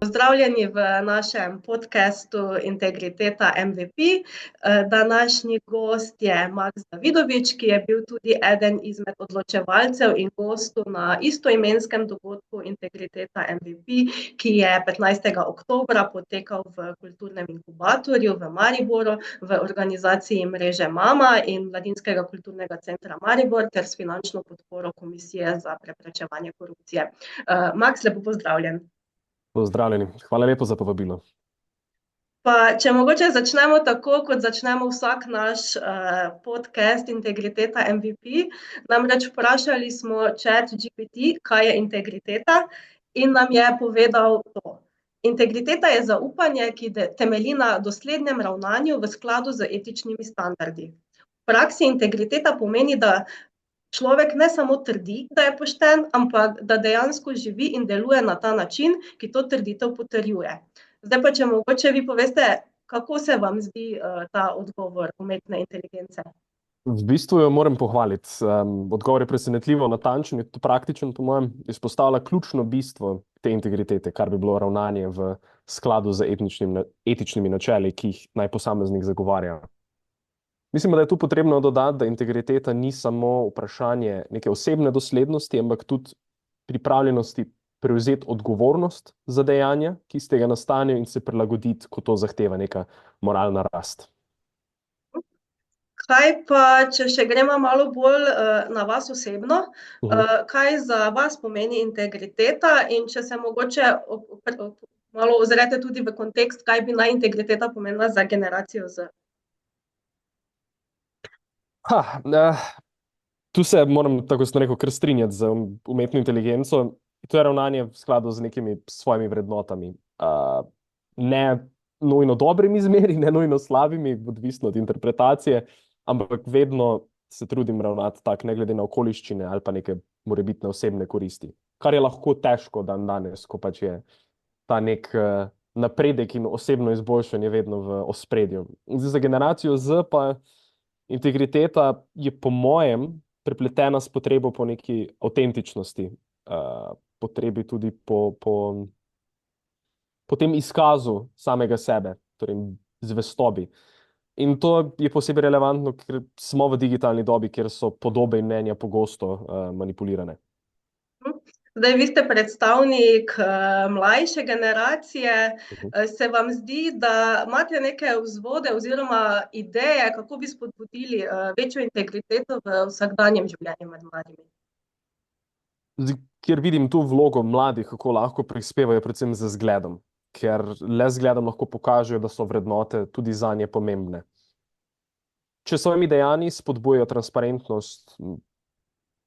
Pozdravljeni v našem podcastu Integriteta MVP. Današnji gost je Maks Davidovič, ki je bil tudi eden izmed odločevalcev in gostov na istoimenskem dogodku Integriteta MVP, ki je 15. oktobra potekal v Kulturnem inkubatorju v Mariboru v organizaciji mreže Mama in Mladinskega kulturnega centra Maribor ter s finančno podporo Komisije za preprečevanje korupcije. Maks, lepo pozdravljen. Pozdravljeni. Hvala lepo za povabilo. Pa če mogoče začnemo tako, kot začnemo vsak naš podcast Integriteta MVP. Namreč vprašali smo ChatGPT, kaj je integriteta, in nam je povedal to. Integriteta je zaupanje, ki temelji na doslednem ravnanju v skladu z etičnimi standardi. V praksi integriteta pomeni, da človek ne samo trdi, da je pošten, ampak da dejansko živi in deluje na ta način, ki to trditev potrjuje. Zdaj pa, če mogoče vi poveste, kako se vam zdi ta odgovor umetne inteligence? V bistvu jo moram pohvaliti. Odgovor je presenetljivo natančen, je to praktičen, po mojem, izpostavlja ključno bistvo te integritete, kar bi bilo ravnanje v skladu z etičnimi načeli, ki jih naj posameznik zagovarja. Mislim, da je tu potrebno dodati, da integriteta ni samo vprašanje neke osebne doslednosti, ampak tudi pripravljenosti prevzeti odgovornost za dejanja, ki iz tega nastanejo, in se prilagoditi, ko to zahteva neka moralna rast. Kaj pa, če še gremo malo bolj na vas osebno, kaj za vas pomeni integriteta in če se mogoče malo ozrete tudi v kontekst, kaj bi naj integriteta pomenila za generacijo Z? Tu se moram, tako sem rekel, kar strinjati z umetno inteligenco. To je ravnanje v skladu z nekimi svojimi vrednotami. Ne nujno dobrimi zmeri, ne nujno slabimi, odvisno od interpretacije, ampak vedno se trudim ravnati tako, ne glede na okoliščine ali pa neke morebitne osebne koristi. Kar je lahko težko danes, ko pač je ta nek napredek in osebno izboljšanje vedno v ospredju. Za generacijo Z pa integriteta je po mojem prepletena s potrebo po neki avtentičnosti, potrebi tudi po tem izkazu samega sebe, torej zvestobi. In to je posebej relevantno, ker smo v digitalni dobi, kjer so podobe in mnenja pogosto manipulirane. Zdaj, vi ste predstavnik mlajše generacije. Se vam zdi, da imate neke vzvode oziroma ideje, kako bi spodbudili večjo integriteto v vsakdanjem življenju med mladimi? Kjer vidim tu vlogo mladih, kako lahko prispevajo predvsem z zgledom, ker le zgledom lahko pokažejo, da so vrednote tudi zanje pomembne. Če svojimi dejanji spodbujajo transparentnost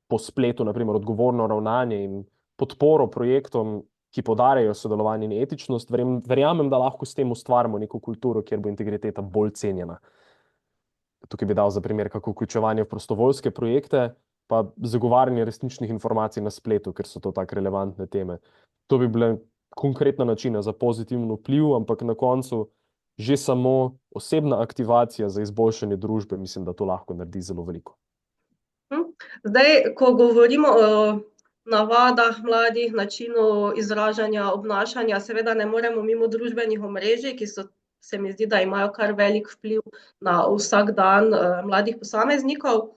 po spletu, na primer odgovorno ravnanje in podporo projektom, ki poudarjajo sodelovanje in etičnost, verjamem, da lahko s tem ustvarimo neko kulturo, kjer bo integriteta bolj cenjena. Tukaj bi dal za primer kako vključevanje v prostovoljske projekte, pa zagovarjanje resničnih informacij na spletu, ker so to tako relevantne teme. To bi bile konkretna načina za pozitiven vpliv, ampak na koncu že samo osebna aktivacija za izboljšanje družbe, mislim, da to lahko naredi zelo veliko. Zdaj, ko govorimo o navadah mladih, načinu izražanja, obnašanja, seveda ne moremo mimo družbenih omrežij, ki se mi zdi, da imajo kar velik vpliv na vsak dan mladih posameznikov.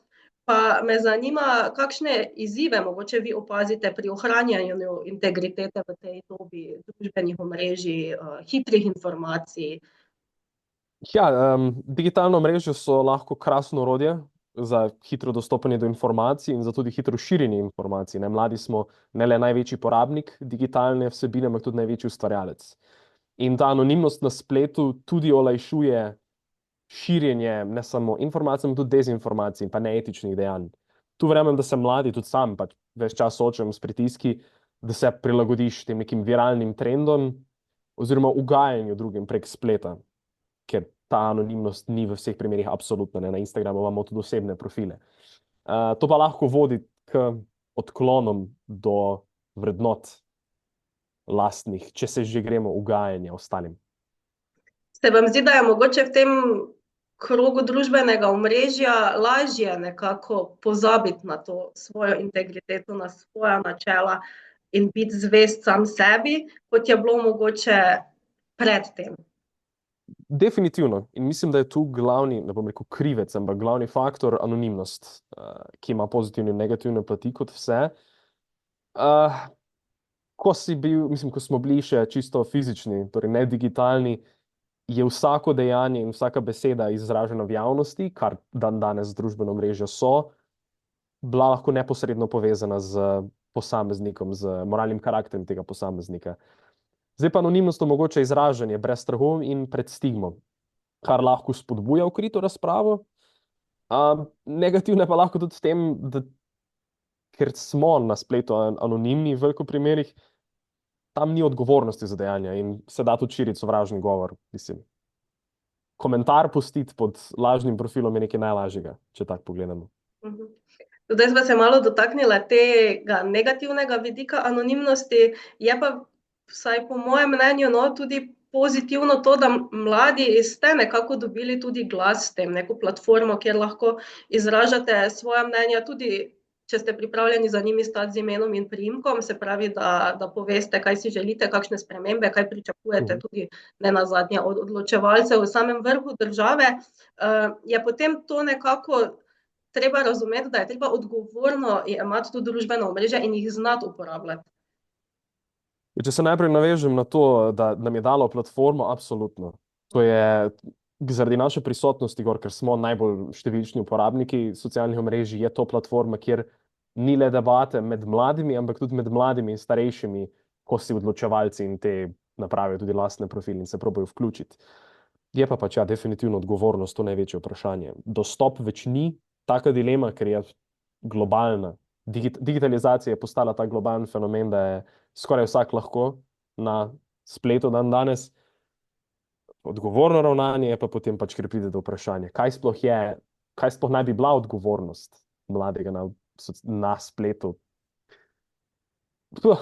Pa me zanima, kakšne izzive mogoče vi opazite pri ohranjanju integritete v tej dobi družbenih omrežij, hitrih informacij? Digitalne omrežja so lahko krasno orodje za hitro dostopanje do informacij in za tudi hitro širjenje informacij. Mladi smo ne le največji porabnik digitalne vsebine, ampak tudi največji ustvarjalec. In ta anonimnost na spletu tudi olajšuje širjenje ne samo informacij, ampak tudi dezinformacij in pa neetičnih dejanj. Tu verjamem, da se mladi, tudi sam pač ves čas soočam s pritiski, da se prilagodiš tem nekim viralnim trendom oziroma ugajanju drugim prek spleta, ker ta anonimnost ni v vseh primerih absolutna. Na Instagramu imamo tudi osebne profile. To pa lahko vodi k odklonom do vrednot lastnih, če se že gremo ugajanje ostalim. Se vam zdi, da je mogoče v tem krogu družbenega omrežja lažje nekako pozabiti na to svojo integriteto, na svoja načela, in biti zvest sam sebi, kot je bilo mogoče predtem. Definitivno. In mislim, da je tu glavni, ne bom rekel krivec, ampak glavni faktor anonimnost, ki ima pozitivne in negativne plati kot vse. Ko smo bili še čisto fizični, torej ne digitalni, je vsako dejanje in vsaka beseda izražena v javnosti, kar danes družbeno mrežo so, bila lahko neposredno povezana z posameznikom, z moralnim karakterjem tega posameznika. Zdaj pa anonimnost omogoča izražanje brez strahu in pred stigmo, kar lahko spodbuja odkrito razpravo. Negativno pa lahko tudi v tem, da ker smo na spletu anonimni v veliko primerih, tam ni odgovornosti za dejanja in se da tudi širiti sovražni govor. Mislim, komentar pustiti pod lažnim profilom je nekaj najlažjega, če tako pogledamo. Zdaj smo se malo dotaknila tega negativnega vidika anonimnosti, je pa vsaj po mojem mnenju tudi pozitivno to, da mladi ste nekako dobili tudi glas s tem, neko platformo, kjer lahko izražate svoje mnenja, tudi če ste pripravljeni za njimi stati z imenom in priimkom, se pravi, da poveste, kaj si želite, kakšne spremembe, kaj pričakujete tudi nenazadnje od odločevalcev v samem vrhu države, je potem to nekako treba razumeti, da je treba odgovorno imati tudi družbeno omrežje in jih znati uporabljati. Če se najprej navežem na to, da nam je dalo platformo, absolutno. To je zaradi naše prisotnosti, ker smo najbolj številčni uporabniki socialnih omrežij, je to platforma, kjer ni le debate med mladimi, ampak tudi med mladimi in starejšimi, ko si odločevalci in te napravijo tudi lastne profile in se probajo vključiti. Je pa pač definitivno odgovornost to največje vprašanje. Dostop več ni taka dilema, ker je globalna. Digitalizacija je postala ta globalen fenomen, da je skoraj vsak lahko na spletu danes. Odgovorno ravnanje je pa potem pač, ker pride do vprašanja, kaj sploh naj bi bila odgovornost mladega na spletu. To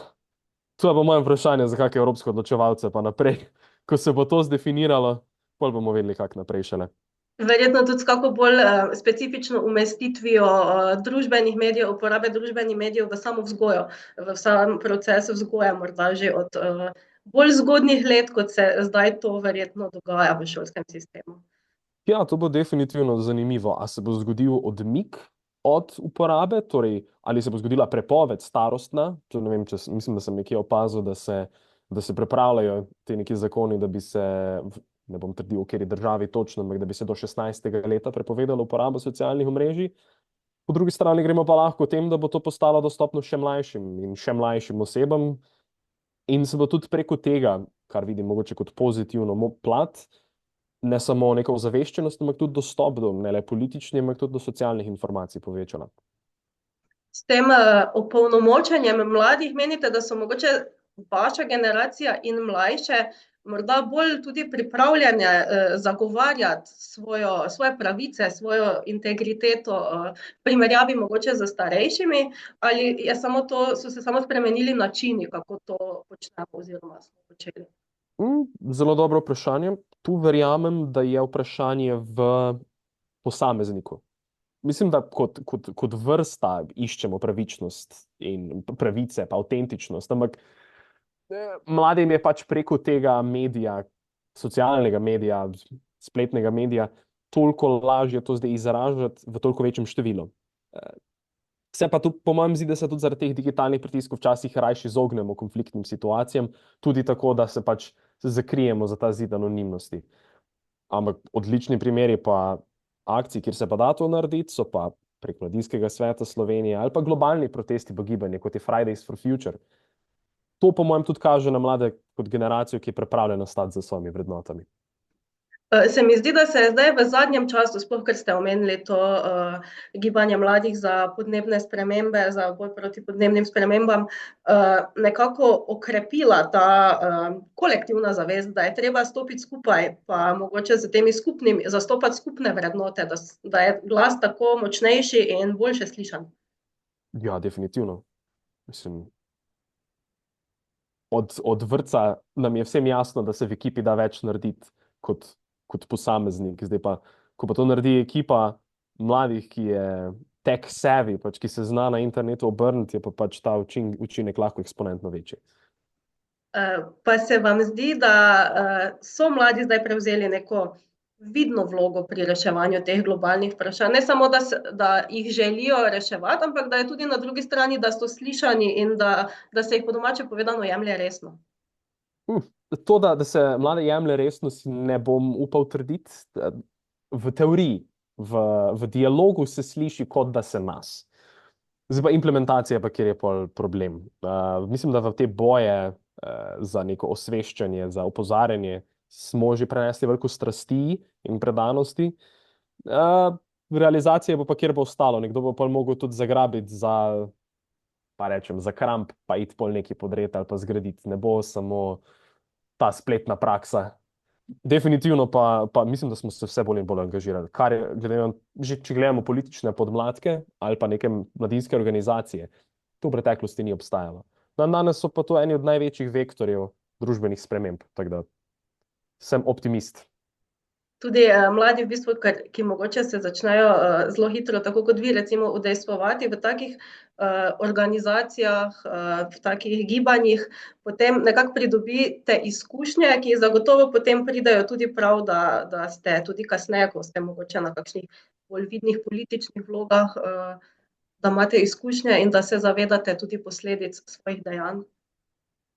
je pa moje vprašanje za kakšne evropske odločevalce pa naprej. Ko se bo to zdefiniralo, potem bomo vedeli, kako naprej šele. Verjetno tudi s kako bolj specifično umestitvijo družbenih medijev, uporabe družbenih medijev v samo vzgojo, v samem procesu vzgoje, morda že od bolj zgodnjih let, kot se zdaj to verjetno dogaja v šolskem sistemu. Ja, to bo definitivno zanimivo. A se bo zgodil odmik od uporabe, torej ali se bo zgodila prepoved starostna? To ne vem, mislim, da sem nekje opazil, da se pripravljajo te neki zakoni, da bi se, ne bom trdil, v kateri državi točno, ampak da bi se do 16. leta prepovedalo uporabo socialnih omrežij. Po drugi strani gremo pa lahko v tem, da bo to postalo dostopno še mlajšim in še mlajšim osebam in se bo tudi preko tega, kar vidim mogoče kot pozitivno plat, ne samo neko ozaveščenost, ampak tudi dostop do ne le političnih, ampak tudi do socialnih informacij povečala. S tem opolnomočenjem mladih menite, da so mogoče vaša generacija in mlajše morda bolj tudi pripravljene zagovarjati svoje pravice, svojo integriteto v primerjavi mogoče z starejšimi, ali so se samo spremenili načini, kako to počnemo oziroma smo počeli? Zelo dobro vprašanje. Tu verjamem, da je vprašanje v posamezniku. Mislim, da kot vrsta iščemo pravičnost in pravice, pa avtentičnost, ampak mladim je pač preko tega medija, socialnega medija, spletnega medija, toliko lažje to zdaj izražati v toliko večjem številu. Se pa tu, po mojem zdi, da se tudi zaradi teh digitalnih pritiskov včasih rajši izognemo konfliktnim situacijam, tudi tako, da se pač zakrijemo za ta zid anonimnosti. Ampak odlični primeri pa akcij, kjer se pa da to narediti, so pa prek Mladinskega sveta Slovenije ali pa globalni protesti v gibanju, kot je Fridays for Future. To po mojem tudi kaže na mlade kot generacijo, ki je pripravljena stati za svojimi vrednotami. Se mi zdi, da se je zdaj v zadnjem času, sploh ker ste omenili to gibanje mladih za podnebne spremembe, za boj proti podnebnim spremembam, nekako okrepila ta kolektivna zavest, da je treba stopiti skupaj, pa mogoče z temi zastopati skupne vrednote, da je glas tako močnejši in boljše slišan. Ja, definitivno. Mislim, od vrtca nam je vsem jasno, da se v ekipi da več narediti kot posameznik. Zdaj pa, ko pa to naredi ekipa mladih, ki je tech savvy, pač, ki se zna na internetu obrniti, je pa pač ta učinek lahko eksponentno večji. Pa se vam zdi, da so mladi zdaj prevzeli neko vidno vlogo pri reševanju teh globalnih vprašanj? Ne samo, da jih želijo reševati, ampak da je tudi na drugi strani, da so slišani in da se jih po domače povedano jemlje resno. To, da se mlade jemlje resno, si ne bom upal trditi. V teoriji, v dialogu se sliši, kot da se nas. Zdaj pa implementacija, pa kjer je pol problem. Mislim, da v te boje za neko osveščanje, za opozarjanje smo že prenesli veliko strasti in predanosti. Realizacija bo pa kjer bo ostalo. Nekdo bo pa mogel tudi zagrabiti za kramp, pa iti pol neki podret ali pa zgraditi. Ne bo samo ta spletna praksa. Definitivno pa mislim, da smo se vse bolj in bolj angažirali. Kar je, če gledamo politične podmladke ali pa neke mladinske organizacije, to v preteklosti ni obstajalo. Danes so pa to eni od največjih vektorjev družbenih sprememb, tako da sem optimist. Tudi mladi v bistvu, ki mogoče se začnejo zelo hitro, tako kot vi, recimo, udejstvovati v takih organizacijah, v takih gibanjih, potem nekako pridobite izkušnje, ki zagotovo potem pridejo tudi prav, da ste tudi kasneje, ko ste mogoče na kakšnih bolj vidnih političnih vlogah, da imate izkušnje in da se zavedate tudi posledic svojih dejanj.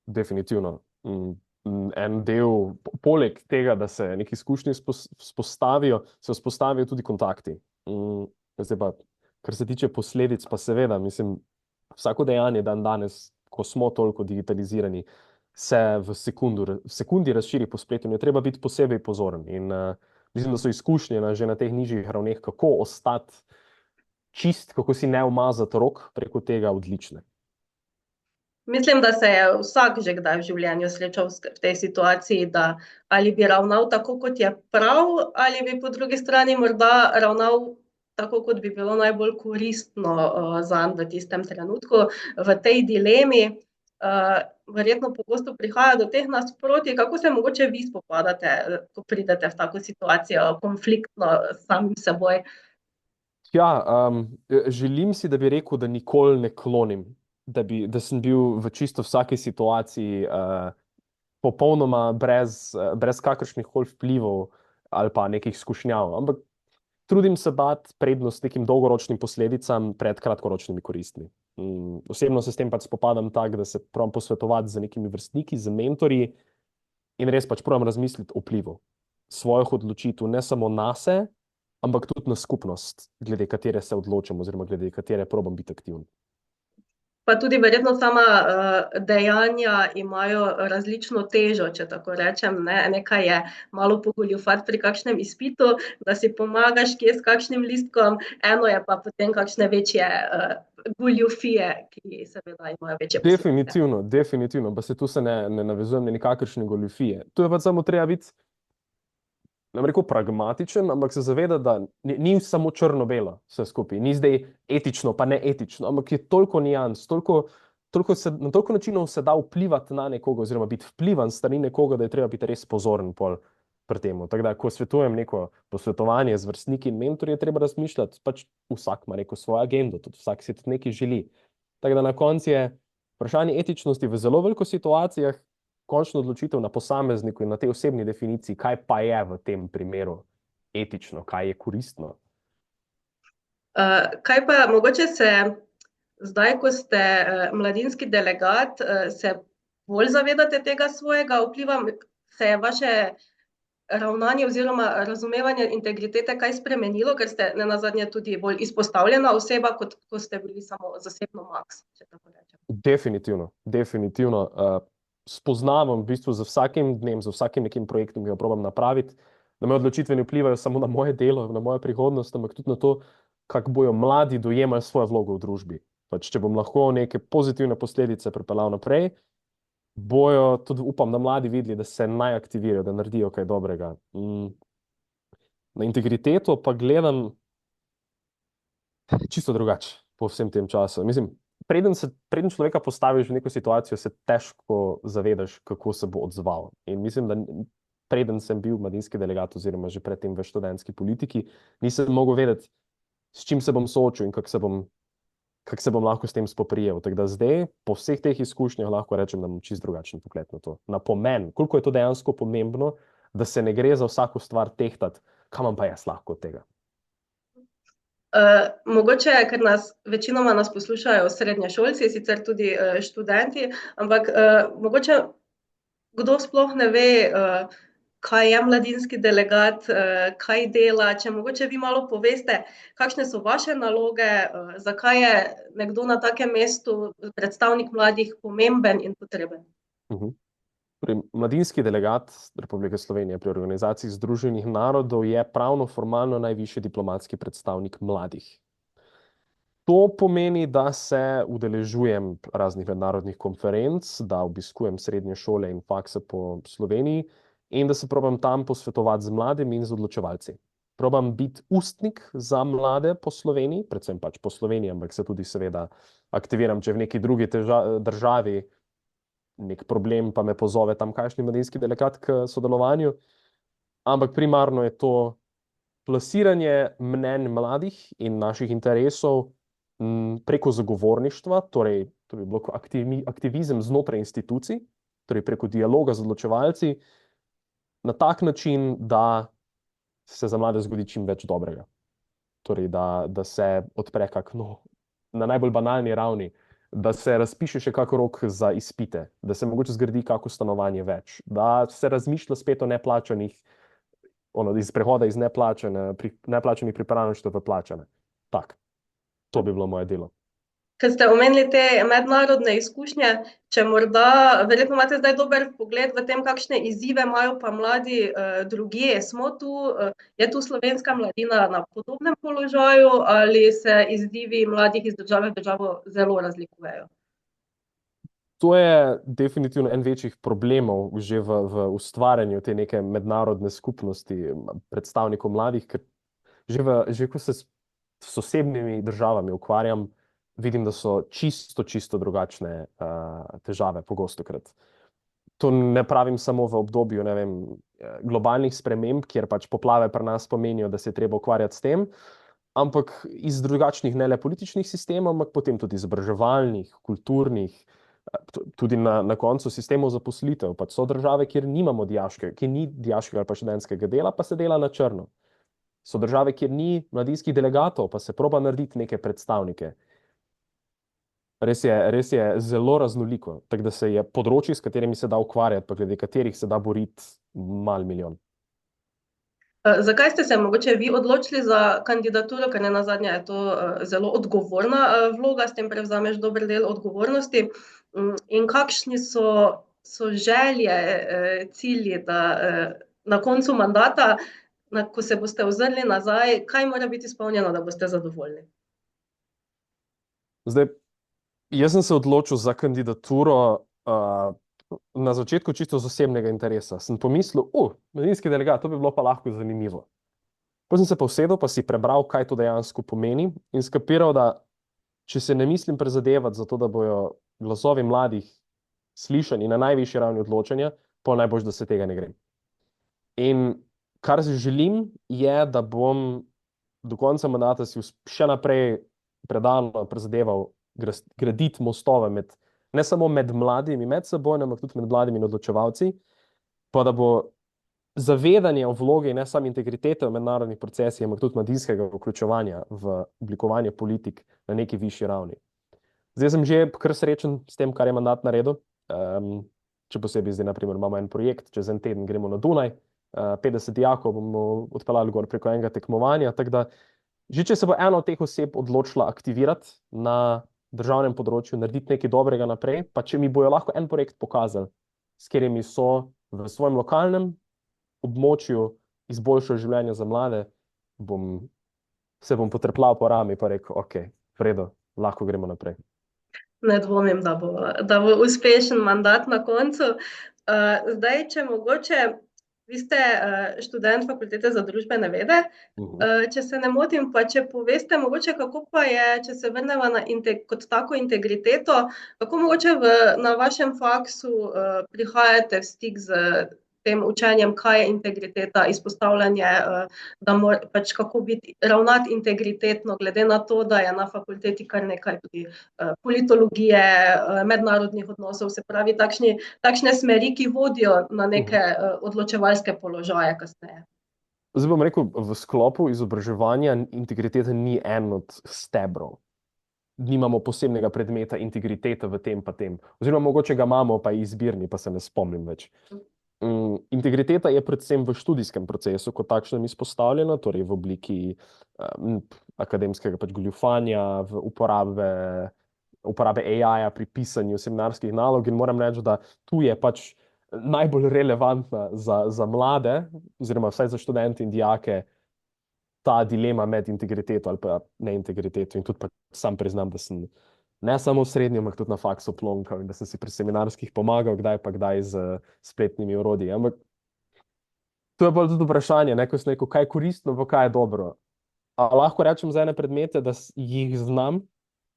Definitivno. En del, poleg tega, da se neki izkušnji vzpostavijo, se vzpostavijo tudi kontakti. Zdaj pa, kar se tiče posledic, pa seveda, mislim, vsako dejanje danes, ko smo toliko digitalizirani, se v sekundi razširi po spletu in je treba biti posebej pozoren. In mislim, da so izkušnje že na teh nižjih ravneh, kako ostati čist, kako si ne umazati rok preko tega, odlične. Mislim, da se je vsak že kdaj v življenju srečal v tej situaciji, da ali bi ravnal tako, kot je prav, ali bi po drugi strani morda ravnal tako, kot bi bilo najbolj koristno zanj v tistem trenutku. V tej dilemi verjetno pogosto prihaja do teh nasprotij. Kako se mogoče vi spopadate, ko pridete v tako situacijo, konfliktno s samim seboj? Ja, želim si, da bi rekel, da nikoli ne klonim. Da sem bil v čisto vsaki situaciji popolnoma brez kakršnih koli vplivov ali pa nekih skušnjav. Ampak trudim se dati prednost nekim dolgoročnim posledicam pred kratkoročnimi koristmi. Osebno se s tem pač spopadam tako, da se probam posvetovati z nekimi vrstniki, z mentorji in res pač probam razmisliti o vplivu svojih odločitev, ne samo nase, ampak tudi na skupnost, glede katere se odločam oziroma glede katere probam biti aktivn. Pa tudi verjetno sama dejanja imajo različno težo, če tako rečem. Nekaj je malo pogoljufati pri kakšnem izpitu, da si pomagaš kje s kakšnim listkom, eno je pa potem kakšne večje goljufije, ki seveda imajo večje posledice. Definitivno, pa tu se ne navezujem na nikakršne goljufije. Tu je pa samo treba biti, ne bom rekel pragmatičen, ampak se zaveda, da ni samo črno-belo vse skupaj. Ni zdaj etično pa neetično, ampak je toliko nijans, na toliko načinov se da vplivati na nekoga oziroma biti vplivan s strani nekoga, da je treba biti res pozoren pri tem. Tako da, ko svetujem neko posvetovanje z vrstniki in mentorji, je treba razmišljati, pač vsak ima neko svojo agendo, tudi vsak si tudi nekaj želi. Tako da na koncu je vprašanje etičnosti v zelo veliko situacijah končno odločitev na posamezniku in na tej osebni definiciji, kaj pa je v tem primeru etično, kaj je koristno. Kaj pa mogoče se zdaj, ko ste mladinski delegat, se bolj zavedate tega svojega vpliva? Se je vaše ravnanje oziroma razumevanje integritete kaj spremenilo, ker ste nenazadnje tudi bolj izpostavljena oseba, kot ko ste bili samo zasebno maks, če tako rečem? Definitivno. Spoznavam v bistvu za vsakim dnem, za vsakim nekim projektom, ki ga probam napraviti, da moje odločitve ne vplivajo samo na moje delo, na mojo prihodnost, ampak tudi na to, kako bojo mladi dojemali svojo vlogo v družbi. Pač, če bom lahko neke pozitivne posledice pripeljal naprej, bojo tudi, upam, da mladi videli, da se naj aktivirajo, da naredijo kaj dobrega. Na integriteto pa gledam čisto drugače po vsem tem času. Mislim, preden človeka postaviš v neko situacijo, se težko zavedaš, kako se bo odzval. In mislim, da preden sem bil mladinski delegat oziroma že predtem v študentski politiki, nisem mogel vedeti, s čim se bom soočil in kako se bom lahko s tem spoprijel. Tako da zdaj, po vseh teh izkušnjah, lahko rečem, da imam čist drugačen pogled na to. Na pomen, koliko je to dejansko pomembno, da se ne gre za vsako stvar tehtati, kam imam pa jaz lahko od tega. Mogoče, ker večinoma nas poslušajo srednješolci, sicer tudi študenti, ampak mogoče kdo sploh ne ve, kaj je mladinski delegat, kaj dela, če mogoče vi malo poveste, kakšne so vaše naloge, zakaj je nekdo na takem mestu, predstavnik mladih, pomemben in potreben. Mladinski delegat Republike Slovenije pri Organizaciji Združenih narodov je pravno formalno najvišji diplomatski predstavnik mladih. To pomeni, da se udeležujem raznih mednarodnih konferenc, da obiskujem srednje šole in fakse po Sloveniji in da se probam tam posvetovati z mladimi in z odločevalci. Probam biti ustnik za mlade po Sloveniji, predvsem pač po Sloveniji, ampak se tudi seveda aktiviram, če v neki drugi državi nek problem, pa me pozove tamkajšnji mladinski delegat k sodelovanju. Ampak primarno je to plasiranje mnenj mladih in naših interesov preko zagovorništva, torej to bi bilo aktivizem znotraj institucij, torej preko dialoga z odločevalci, na tak način, da se za mlade zgodi čim več dobrega. Torej, da se odpre na najbolj banalni ravni, da se razpiše še kak rok za izpite, da se mogoče zgradi kako stanovanje več, da se razmišlja spet o neplačanih, iz prehoda iz neplačanih pripravništev v plačane. Tak, to bi bilo moje delo. Ker ste omenili te mednarodne izkušnje, če morda, verjetno imate zdaj dober pogled v tem, kakšne izzive imajo pa mladi drugje. Smo tu, je tu slovenska mladina na podobnem položaju ali se izzivi mladih iz države v državo zelo razlikujejo? To je definitivno en večjih problemov že v ustvarjanju te neke mednarodne skupnosti predstavnikov mladih, ker že ko se s sosednjimi državami ukvarjam, vidim, da so čisto drugačne težave pogostokrat. To ne pravim samo v obdobju, ne vem, globalnih sprememb, kjer pač poplave pri nas pomenijo, da se je treba ukvarjati s tem, ampak iz drugačnih ne le političnih sistemov, ampak potem tudi izobraževalnih, kulturnih, tudi na koncu sistemov zaposlitev. Pač so države, kjer nimamo ki ni dijaškega ali pa študentskega dela, pa se dela na črno. So države, kjer ni mladinskih delegatov, pa se proba narediti neke predstavnike. Res je zelo raznoliko, tako da se je področji, s katerimi se da ukvarjati, pa glede katerih se da boriti mal milijon. Zakaj ste se mogoče vi odločili za kandidaturo, ker nenazadnje je to zelo odgovorna vloga, s tem prevzameš dober del odgovornosti. In kakšni so želje, cilji, da na koncu mandata, ko se boste ozrli nazaj, kaj mora biti izpolnjeno, da boste zadovoljni? Zdaj, jaz sem se odločil za kandidaturo na začetku čisto z osebnega interesa. Sem pomislil, mladinski delegat, to bi bilo pa lahko zanimivo. Potem sem se pa usedel, pa si prebral, kaj to dejansko pomeni in skapiral, da če se ne mislim prizadevati za to, da bojo glasovi mladih slišani na najvišji ravni odločanja, pa najbolj, da se tega ne grem. In kar si želim, je, da bom do konca mandata si še naprej predano prizadeval graditi mostove ne samo med mladimi, med seboj, ampak tudi med mladimi in odločevalci, pa da bo zavedanje o vlogi ne samo integritete v mednarodnih procesih, ampak tudi mladinskega vključevanja v oblikovanje politik na neki višji ravni. Zdaj sem že kar srečen s tem, kar je mandat naredil. Če posebej zdaj, naprimer, imamo en projekt, čez en teden gremo na Dunaj, 50 dijakov bomo odpeljali gor preko enega tekmovanja, tako da že če se bo ena od teh oseb odločila aktivirati na državnem področju, narediti nekaj dobrega naprej, pa če mi bojo lahko en projekt pokazali, s katerimi so v svojem lokalnem območju izboljšali življenje za mlade, se bom potrplal po rami pa rekel, v redu, lahko gremo naprej. Ne dvomim, da bo uspešen mandat na koncu. Zdaj, če mogoče, vi ste študent Fakultete za družbene vede, če se ne motim, pa če poveste mogoče, kako pa je, če se vrnemo kot tako integriteto, kako mogoče na vašem faksu prihajate v stik z tem učenjem, kaj je integriteta, izpostavljanje, da mora pač kako biti ravnati integritetno, glede na to, da je na fakulteti kar nekaj tudi politologije, mednarodnih odnosov, se pravi takšne smeri, ki vodijo na neke odločevalske položaje kasneje. Zdaj bom rekel, v sklopu izobraževanja integriteta ni en od stebrov. Nimamo posebnega predmeta integriteta v tem pa tem. Oziroma mogoče ga imamo, pa je izbirni, pa se ne spomnim več. Integriteta je predvsem v študijskem procesu kot takšnem izpostavljena, torej v obliki akademskega pač goljufanja, v uporabe AI-ja pri pisanju seminarskih nalog, in moram reči, da tu je pač najbolj relevantna za mlade, oziroma vsaj za študente in dijake, ta dilema med integriteto ali pa neintegriteto. In tudi pa sam priznam, da sem ne samo v srednjem, ampak tudi na faksu plonkal in da sem si pri seminarskih pomagal, kdaj pa kdaj z spletnimi orodji. Ampak to je bolj tudi vprašanje, ko sem rekel, kaj je koristno, pa kaj je dobro. A lahko rečem za ene predmete, da jih znam?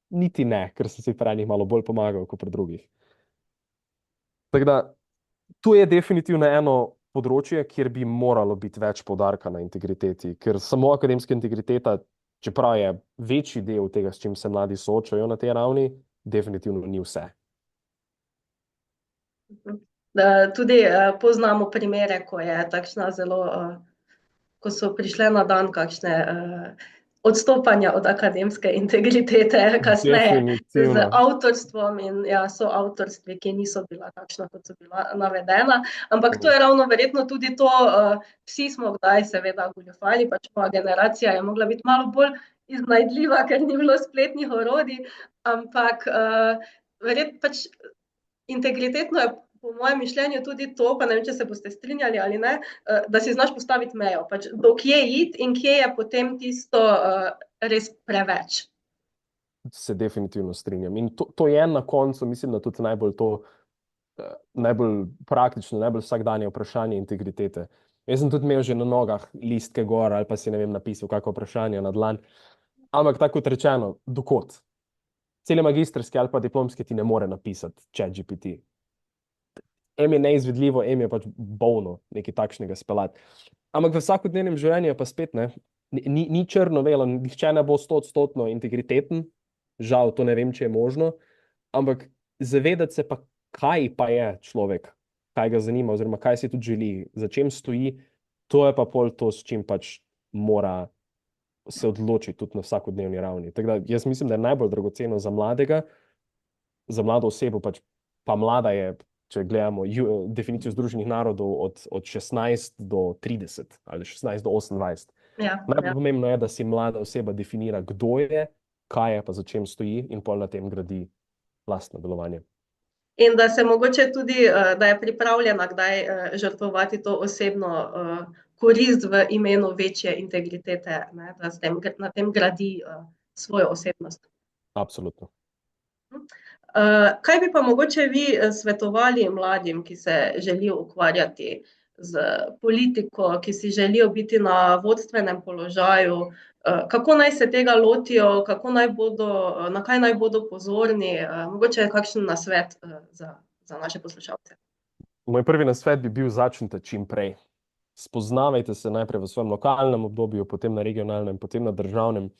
Niti ne, ker sem si pri njih malo bolj pomagal kot pri drugih. Tako da, tu je definitivno eno področje, kjer bi moralo biti več poudarka na integriteti, ker samo akademska integriteta, čeprav je večji del tega, s čim se mladi soočajo na tej ravni, definitivno ni vse. Tudi poznamo primere, ko je takšna zelo, ko so prišle na dan kakšne odstopanja od akademske integritete, kasneje z avtorstvom in soavtorstvi, ki niso bila takšna, kot so bila navedena. Ampak to je ravno verjetno tudi to, vsi smo kdaj seveda goljufali, pač moja generacija je mogla biti malo bolj iznajdljiva, ker ni bilo spletnih orodij, ampak verjetno pač integritetno je po mojem mišljenju tudi to, pa ne vem, če se boste strinjali ali ne, da si znaš postaviti mejo, pač do kje iti in kje je potem tisto res preveč. Se definitivno strinjam. In to je na koncu, mislim, da tudi najbolj praktično, najbolj vsakdanje vprašanje integritete. Jaz sem tudi imel že na nogah listke gor ali pa si, ne vem, napisal kako vprašanje na dlan. Ampak tako kot rečeno, dokot? Cele magistrske ali pa diplomske ti ne more napisati ChatGPT. Je neizvedljivo, je pač bolno nekaj takšnega speljati. Ampak v vsakodnevnem življenju je pa spet ni črno-belo, nihče ne bo 100% integriteten, žal to ne vem, če je možno, ampak zavedati se pa, kaj pa je človek, kaj ga zanima oziroma kaj si tudi želi, za čem stoji, to je pa pol to, s čim pač mora se odločiti tudi na vsakodnevni ravni. Tako da jaz mislim, da je najbolj dragoceno za mladega, za mlado osebo, pač pa mlada je, če gledamo definicijo Združenih narodov od 16 do 30 ali 16 do 28. Najbolj pomembno je, da si mlada oseba definira, kdo je, kaj je, pa za čem stoji in pol na tem gradi lastno delovanje. In da se mogoče tudi, da je pripravljena kdaj žrtvovati to osebno korist v imenu večje integritete, ne, da na tem gradi svojo osebnost. Absolutno. Kaj bi pa mogoče vi svetovali mladim, ki se želijo ukvarjati z politiko, ki si želijo biti na vodstvenem položaju, kako naj se tega lotijo, na kaj naj bodo pozorni, mogoče je kakšen nasvet za naše poslušalce? Moj prvi nasvet bi bil: začnite čim prej. Spoznavajte se najprej v svojem lokalnem obdobju, potem na regionalnem, potem na državnem,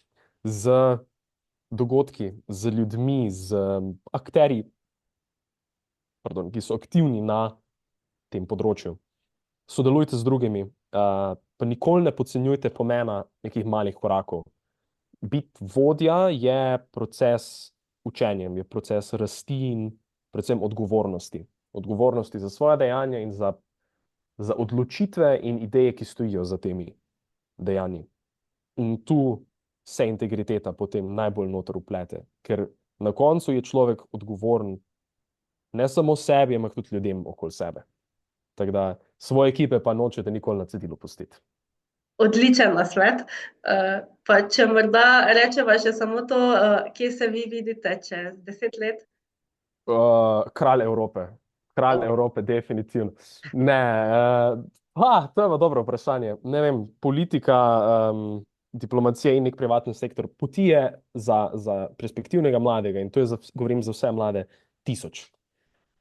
z dogodki, z ljudmi, z akterji, ki so aktivni na tem področju. Sodelujte z drugimi, pa nikoli ne podcenjujte pomena nekih malih korakov. Biti vodja je proces učenja, je proces rasti in predvsem odgovornosti. Odgovornosti za svoje dejanja in za odločitve in ideje, ki stojijo za temi dejanji. In tu se integriteta potem najbolj noter vplete, ker na koncu je človek odgovoren ne samo sebi, ampak tudi ljudem okoli sebe. Tako da svoje ekipe pa nočete nikoli na cedilu pustiti. Odličen nasvet. Pa če morda rečeva še samo to, kje se vi vidite čez 10 let? Kralj Evrope. Kralj Evrope, definitivno. Ne, to je pa dobro vprašanje. Ne vem, politika, diplomacija in nek privatni sektor, poti je za perspektivnega mladega, in to je govorim za vse mlade, 1000.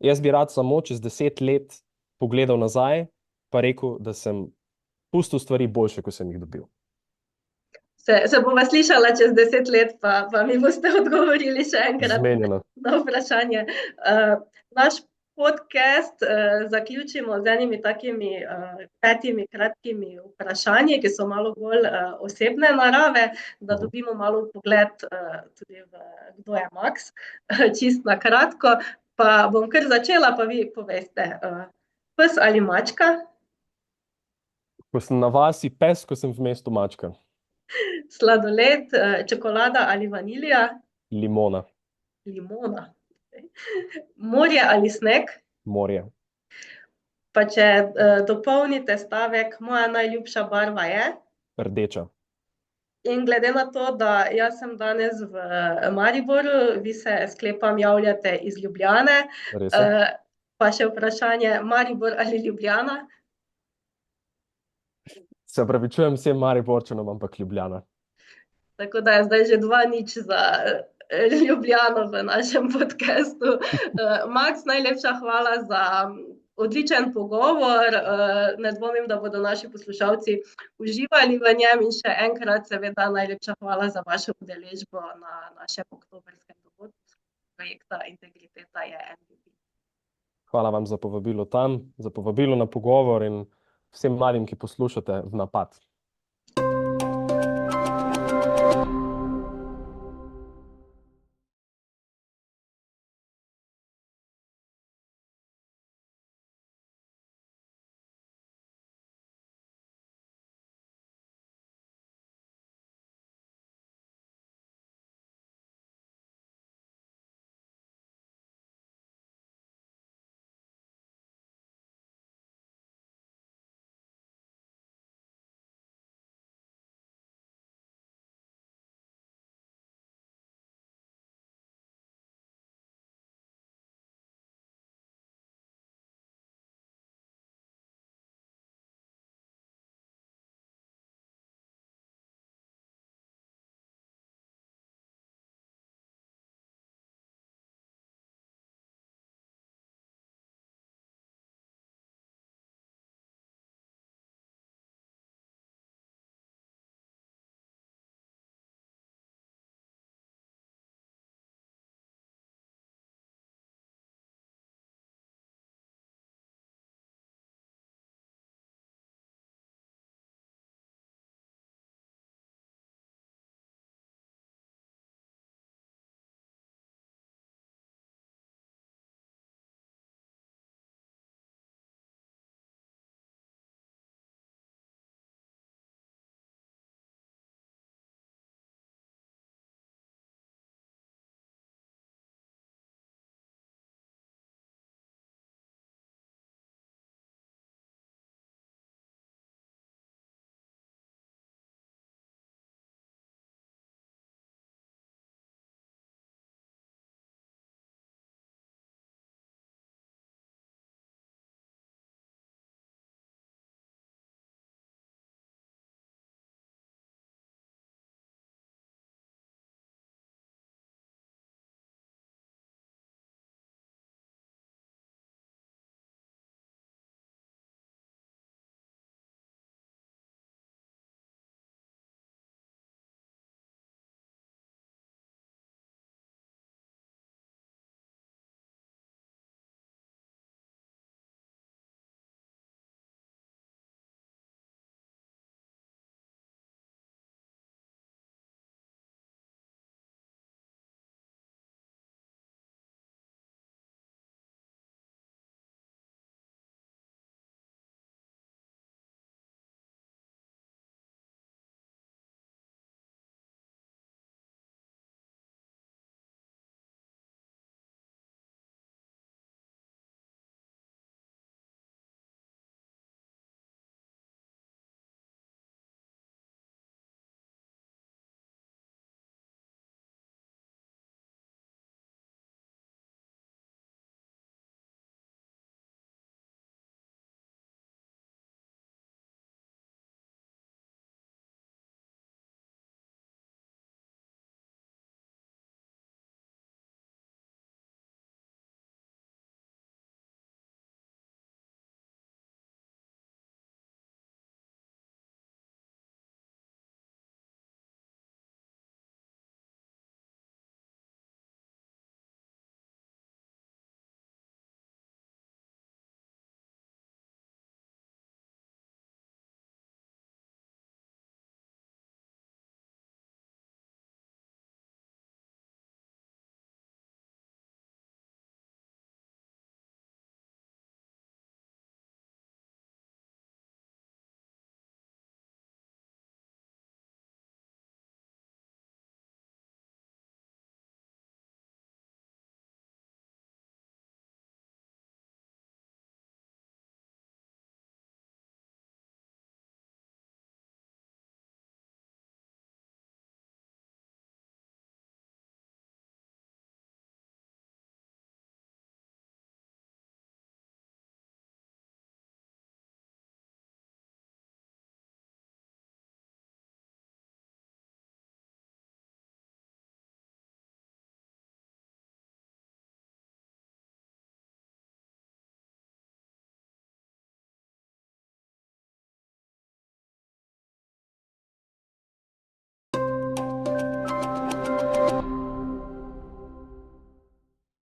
Jaz bi rad samo čez 10 let pogledal nazaj pa rekel, da sem pustil stvari boljše, kot sem jih dobil. Se bova slišala čez 10 let, pa mi boste odgovorili še enkrat Zmenjeno. na vprašanje. Naš podcast zaključimo z enimi takimi 5 kratkimi vprašanji, ki so malo bolj osebne narave, da dobimo malo pogled tudi v kdo je Maks, čist na kratko. Pa bom kar začela, pa vi poveste. Pes ali mačka? Ko sem na vasi pes, ko sem v mestu mačka. Sladoled, čokolada ali vanilija? Limona. Limona. Morje ali sneg? Morje. Pa če dopolnite stavek, moja najljubša barva je? Rdeča. In glede na to, da jaz sem danes v Mariboru, vi se sklepam javljate iz Ljubljane, Res je? pa še vprašanje, Maribor ali Ljubljana? Se opravičujem vsem Mariborčanom, ampak Ljubljana. Tako da je zdaj že 2-0 za Ljubljano v našem podcastu. Maks, najlepša hvala za odličen pogovor. Ne dvomim, da bodo naši poslušalci uživali v njem in še enkrat seveda najlepša hvala za vašo udeležbo na našem oktobrskem dogodku projekta Integriteta je MVP. Hvala vam za povabilo tam, za povabilo na pogovor in vsem mladim, ki poslušate, v napad.